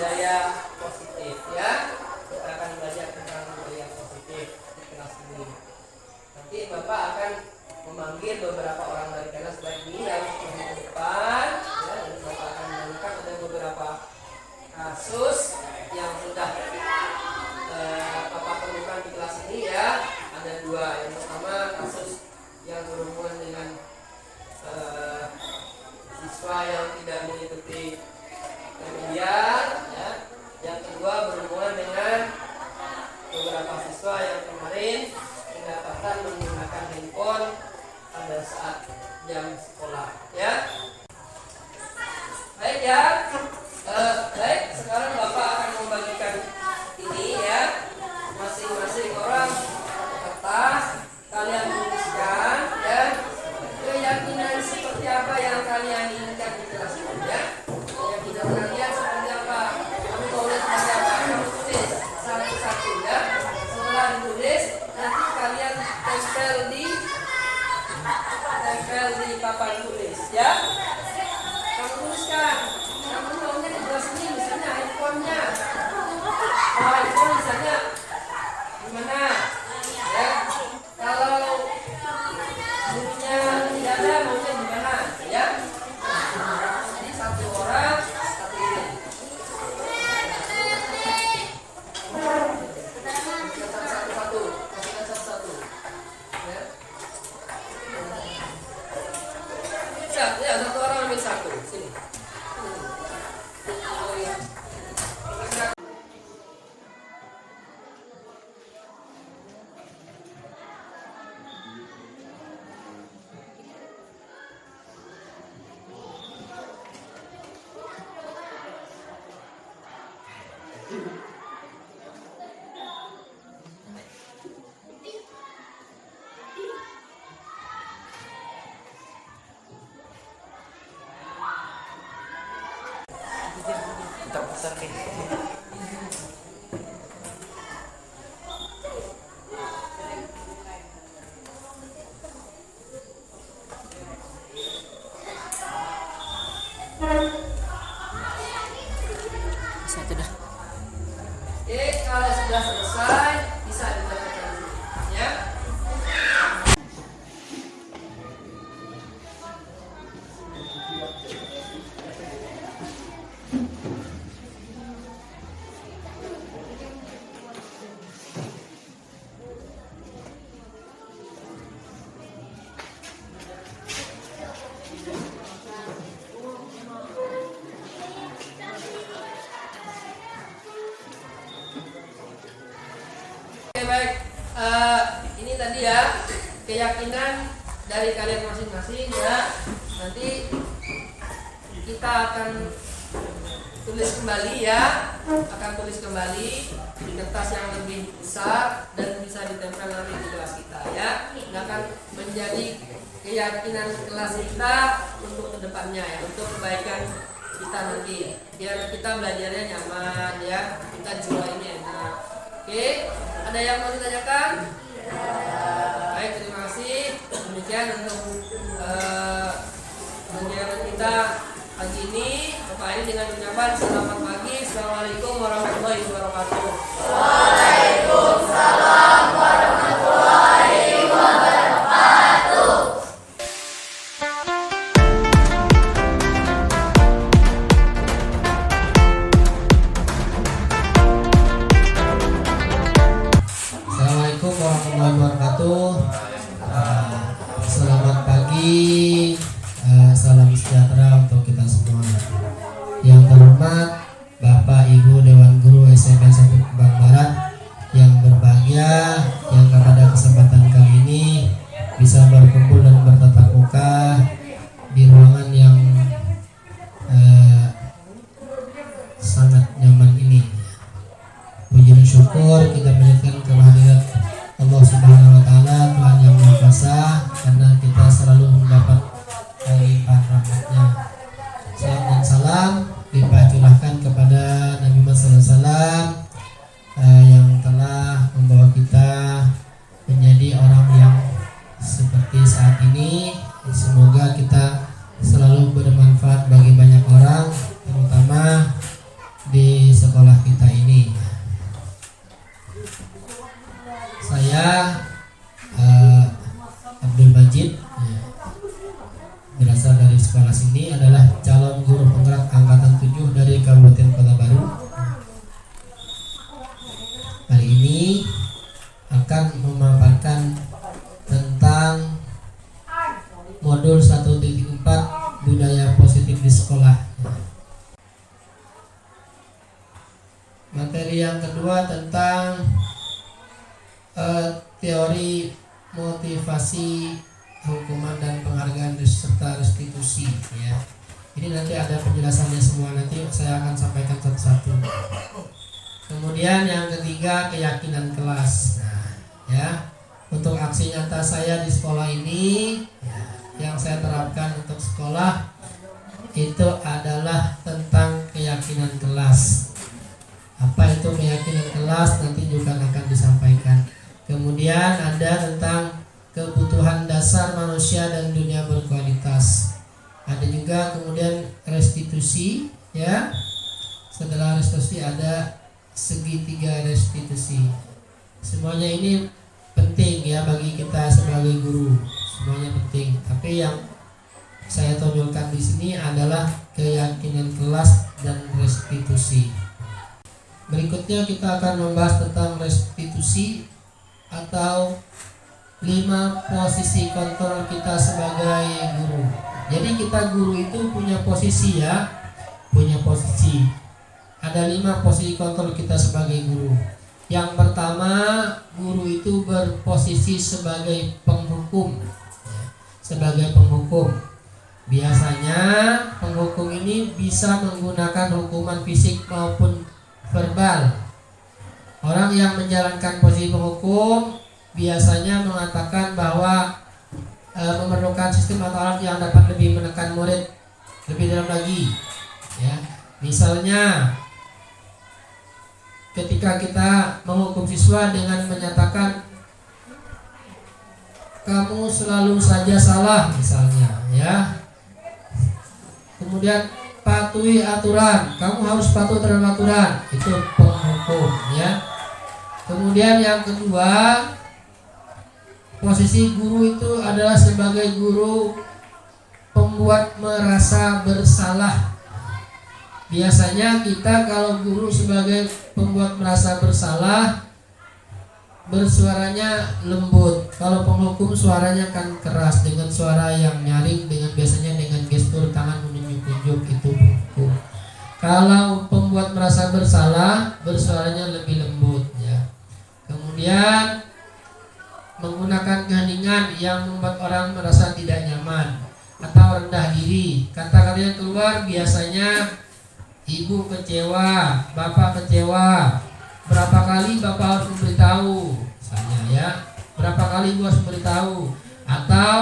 budaya positif ya. Kita akan belajar tentang budaya positif di kelas ini. Nanti Bapak akan memanggil beberapa orang dari kelas baik ini yang di depan ya, dan Bapak akan menanyakan ada beberapa kasus yang sudah Bapak temukan di kelas ini ya. Ada dua. Yang pertama kasus yang berhubungan dengan siswa yang tidak mengikuti kajian ya. Yang kedua berhubungan dengan beberapa siswa yang kemarin kedapatan menggunakan handphone pada saat jam sekolah ya. Baik ya. Baik, sekarang Bapak akan membagikan ini ya. Masing-masing orang kertas kalian tuliskan dan keyakinan seperti apa yang kalian inginkan di kelas ini ya. Keyakinan kalian seperti apa? Kamu tulis seperti apa? Kamu tulis satu-satu ya. Setelah ditulis nanti kalian tempel di papan tulis ya. Kamu tuliskan. Kamu maunya di kelas ini misalnya handphonenya. Handphone misalnya gimana? Ya. Kalau gurunya tidak ada maunya gimana? Ya. Jadi satu orang satu ini. Satu-satu. Kasihkan satu-satu. Ya. Ya, satu orang ambil satu. Sini. Terbesar satu dah. Oke, kalau sudah selesai bisa dilakukan ya. Baik, ini tadi ya keyakinan dari kalian masing-masing ya. Nanti kita akan tulis kembali ya, tulis kembali di kertas yang lebih besar dan bisa ditempel nanti di kelas kita ya. Ini akan menjadi keyakinan kelas kita untuk kedepannya ya, untuk kebaikan kita nanti, biar kita belajarnya nyaman ya, kita jual ini enak. Oke, ada yang mau ditanyakan? Baik, terima kasih. Demikian untuk pelajaran kita pagi ini. Bapak ini dengan ucapan selamat pagi. Assalamualaikum warahmatullahi wabarakatuh. Waalaikumsalam warahmatullahi wabarakatuh. Assalamualaikum warahmatullahi wabarakatuh. Selamat pagi, salam sejahtera untuk kita semua. Yang terhormat Bapak Ibu Dewan Guru SMP 1 Kembang Barat yang berbahagia, yang pada kesempatan kali ini bisa berkumpul dan bertatap muka di ruangan yang sangat nyaman ini. Puji dan syukur kita berikan kehadirat Allah Subhanahu wa taala, Tuhan yang Maha Kuasa, karena kita selalu mendapat limpahan rahmat-Nya. Salam dan salam limpah curahkan kepada Nabi Muhammad SAW yang telah membawa kita menjadi orang yang seperti saat ini. Semoga kita selalu bermanfaat bagi banyak orang, terutama di sekolah kita ini. Saya Abdul Majid, berasal dari sekolah sini, adalah calon guru penggerak angkatan 7 dari Kabupaten Kota Baru. Hari ini akan memaparkan tentang modul 1.4 budaya positif di sekolah. Materi yang kedua tentang teori motivasi, hukuman dan penghargaan serta restitusi, ya. Ini nanti ada penjelasannya semua, nanti saya akan sampaikan satu-satu. Kemudian yang ketiga, keyakinan kelas. Nah, ya, untuk aksi nyata saya di sekolah ini, ya, yang saya terapkan untuk sekolah itu adalah tentang keyakinan kelas. Apa itu keyakinan kelas nanti juga akan disampaikan. Kemudian ada tentang kebutuhan dasar manusia dan dunia berkualitas. Ada juga kemudian restitusi, ya. Setelah restitusi ada segitiga restitusi. Semuanya ini penting, ya, bagi kita sebagai guru. Semuanya penting. Tapi yang saya tonjolkan di sini adalah keyakinan kelas dan restitusi. Berikutnya kita akan membahas tentang restitusi atau 5 posisi kontrol kita sebagai guru. Jadi kita guru itu punya posisi, ya, punya posisi. Ada 5 posisi kontrol kita sebagai guru. Yang pertama, guru itu berposisi sebagai penghukum, ya, sebagai penghukum. Biasanya penghukum ini bisa menggunakan hukuman fisik maupun verbal. Orang yang menjalankan posisi penghukum biasanya mengatakan bahwa memerlukan sistem atau alat yang dapat lebih menekan murid lebih dalam lagi, ya. Misalnya ketika kita menghukum siswa dengan menyatakan kamu selalu saja salah, misalnya, ya. Kemudian patuhi aturan, kamu harus patuh terhadap aturan, itu penghukum, ya. Kemudian yang kedua, posisi guru itu adalah sebagai guru pembuat merasa bersalah. Biasanya kita kalau guru sebagai pembuat merasa bersalah, bersuaranya lembut. Kalau penghukum suaranya kan keras, dengan suara yang nyaring, dengan biasanya dengan gestur tangan menunjuk-nunjuk, itu penghukum. Kalau pembuat merasa bersalah, bersuaranya lebih lembut, ya. Kemudian menggunakan keheningan yang membuat orang merasa tidak nyaman atau rendah diri. Kata kalian keluar, biasanya ibu kecewa, bapak kecewa. Berapa kali bapak harus memberitahu, misalnya, ya. Berapa kali ibu harus memberitahu. Atau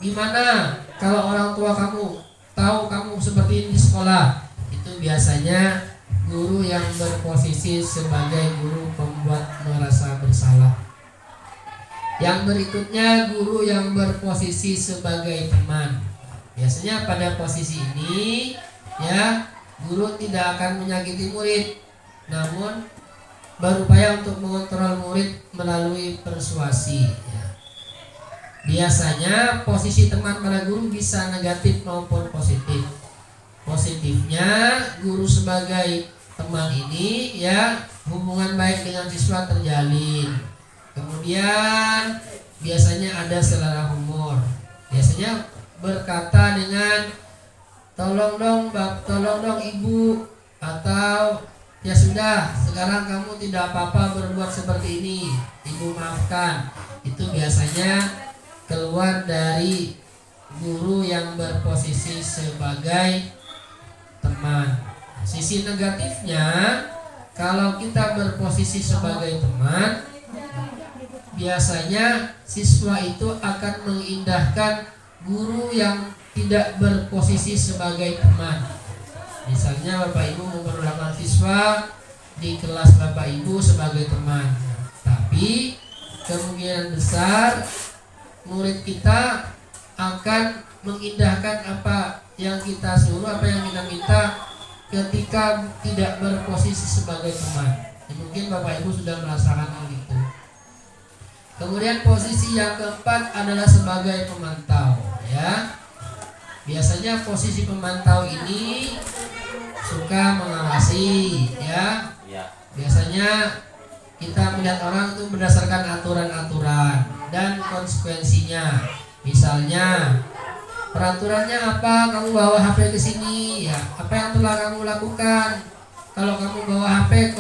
gimana kalau orang tua kamu tahu kamu seperti ini di sekolah. Itu biasanya guru yang berposisi sebagai guru pembuat merasa bersalah. Yang berikutnya, guru yang berposisi sebagai teman. Biasanya pada posisi ini, ya, guru tidak akan menyakiti murid, namun berupaya untuk mengontrol murid melalui persuasi, ya. Biasanya posisi teman pada guru bisa negatif maupun positif. Positifnya, guru sebagai teman ini, ya, hubungan baik dengan siswa terjalin. Kemudian biasanya ada selera humor. Biasanya berkata dengan tolong dong ibu, atau ya sudah, sekarang kamu tidak apa-apa berbuat seperti ini, ibu maafkan. Itu biasanya keluar dari guru yang berposisi sebagai teman. Sisi negatifnya, kalau kita berposisi sebagai teman, biasanya siswa itu akan mengindahkan guru yang tidak berposisi sebagai teman. Misalnya Bapak Ibu memperlakukan siswa di kelas Bapak Ibu sebagai teman, tapi kemungkinan besar murid kita akan mengindahkan apa yang kita suruh, apa yang kita minta ketika tidak berposisi sebagai teman. Ya, mungkin Bapak Ibu sudah merasakan hal itu. Kemudian posisi yang keempat adalah sebagai pemantau, ya. Biasanya posisi pemantau ini suka mengawasi, ya. Biasanya kita melihat orang itu berdasarkan aturan-aturan dan konsekuensinya. Misalnya, peraturannya apa? Kamu bawa HP ke sini, ya. Apa yang telah kamu lakukan? Kalau kamu bawa HP,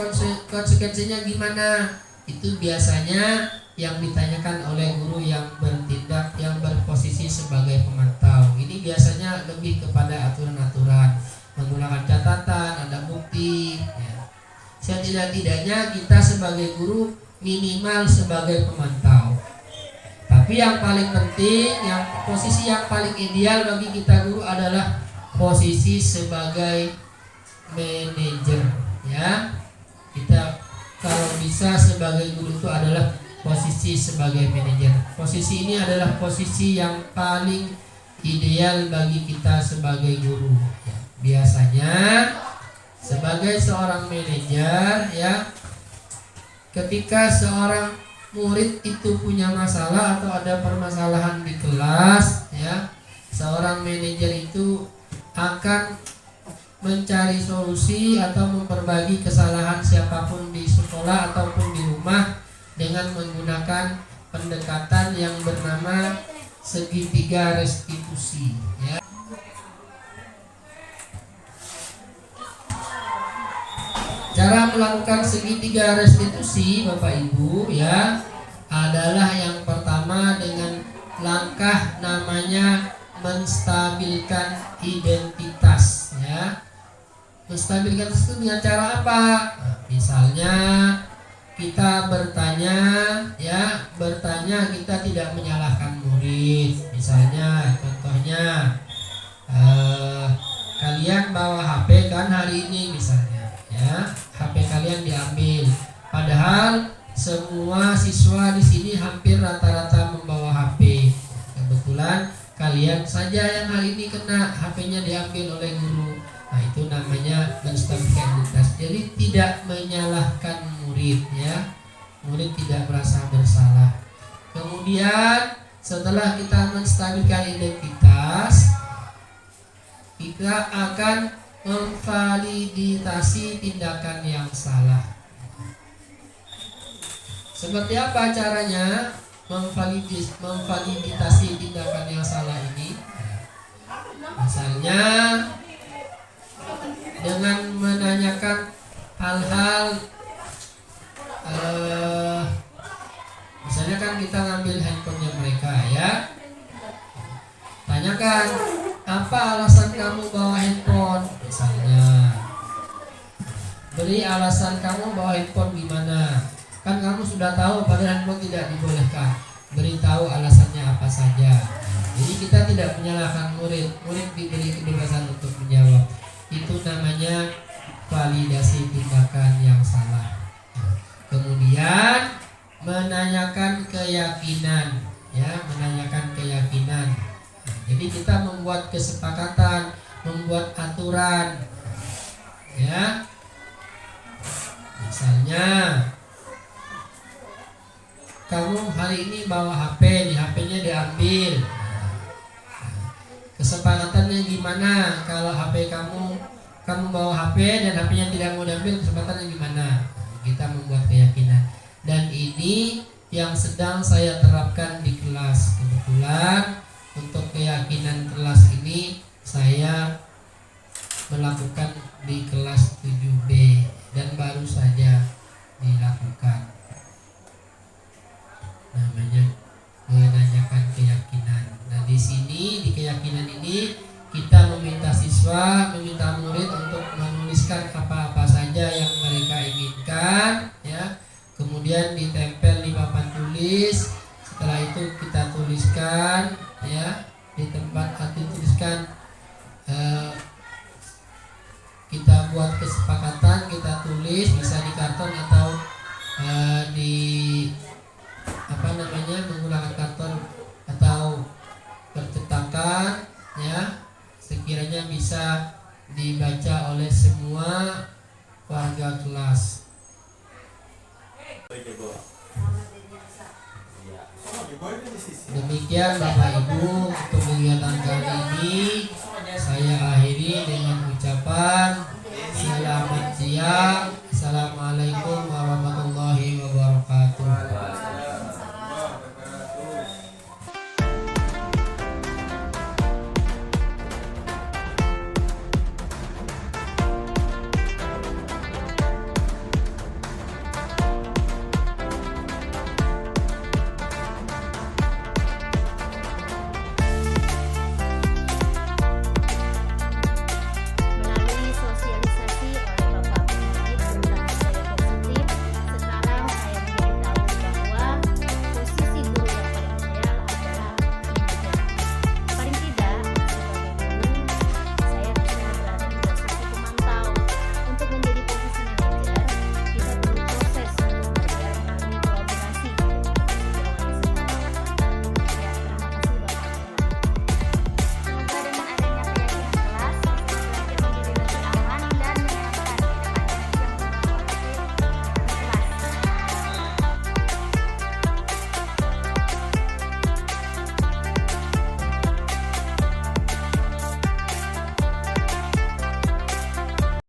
konsekuensinya gimana? Itu biasanya yang ditanyakan oleh guru yang bertindak, yang berposisi sebagai pemantau. Ini biasanya lebih kepada aturan-aturan, menggunakan catatan, ada bukti, ya. Setidak-tidaknya kita sebagai guru minimal sebagai pemantau. Tapi yang paling penting, yang posisi yang paling ideal bagi kita guru adalah posisi sebagai manajer, ya. Kita kalau bisa sebagai guru itu adalah posisi sebagai manajer. Posisi ini adalah posisi yang paling ideal bagi kita sebagai guru, ya. Biasanya sebagai seorang manajer, ya, ketika seorang murid itu punya masalah atau ada permasalahan di kelas, ya, seorang manajer itu akan mencari solusi atau memperbagi kesalahan siapapun di sekolah ataupun di rumah dengan menggunakan pendekatan yang bernama segitiga restitusi, ya. Cara melakukan segitiga restitusi, Bapak Ibu, ya, adalah yang pertama dengan langkah namanya menstabilkan identitas, ya. Menstabilkan itu dengan cara apa? Nah, misalnya kita bertanya, ya, bertanya kita tidak menyalahkan murid. Misalnya, contohnya, kalian bawa HP kan hari ini, misalnya, ya, HP kalian diambil. Padahal semua siswa di sini hampir rata-rata membawa HP. Kebetulan kalian saja yang hari ini kena, HP-nya diambil oleh guru. Nah, itu namanya menstabilkan identitas. Jadi tidak menyalahkan murid, ya. Murid tidak merasa bersalah. Kemudian setelah kita menstabilkan identitas, kita akan memvalidasi tindakan yang salah. Seperti apa caranya memvalidasi tindakan yang salah ini? Misalnya dengan menanyakan hal-hal, misalnya kan kita ngambil handphonenya mereka, ya. Tanyakan, apa alasan kamu bawa handphone? Misalnya, beri alasan kamu bawa handphone gimana? Kan kamu sudah tahu pada handphone tidak dibolehkan. Beritahu alasannya apa saja. Jadi kita tidak menyalahkan murid. Murid diberi kebebasan untuk menjawab. Itu namanya validasi tindakan yang salah. Kemudian menanyakan keyakinan, ya, menanyakan keyakinan. Jadi kita membuat kesepakatan, membuat aturan, ya. Misalnya, kamu hari ini bawa HP, di HP-nya diambil. Kesepakatannya gimana? Kalau HP kamu bawa HP dan HP-nya tidak mau diambil, kesempatannya gimana? Kita membuat keyakinan. Dan ini yang sedang saya terapkan di kelas. Kebetulan untuk keyakinan kelas ini saya melakukan di kelas 7B dan baru saja dilakukan. Namanya menanyakan keyakinan. Nah, di sini di keyakinan ini kita meminta siswa, meminta murid untuk menuliskan apa-apa saja yang mereka inginkan, ya. Kemudian ditempel di papan tulis. Setelah itu kita tuliskan, ya, di tempat tuliskan. Kita buat kesepakatan, kita tulis, bisa di karton atau di menggunakan karton atau percetakan, ya, sekiranya bisa dibaca oleh semua kelas. Demikian Bapak Ibu, untuk kegiatan kali ini saya akhiri dengan ucapan selamat siang,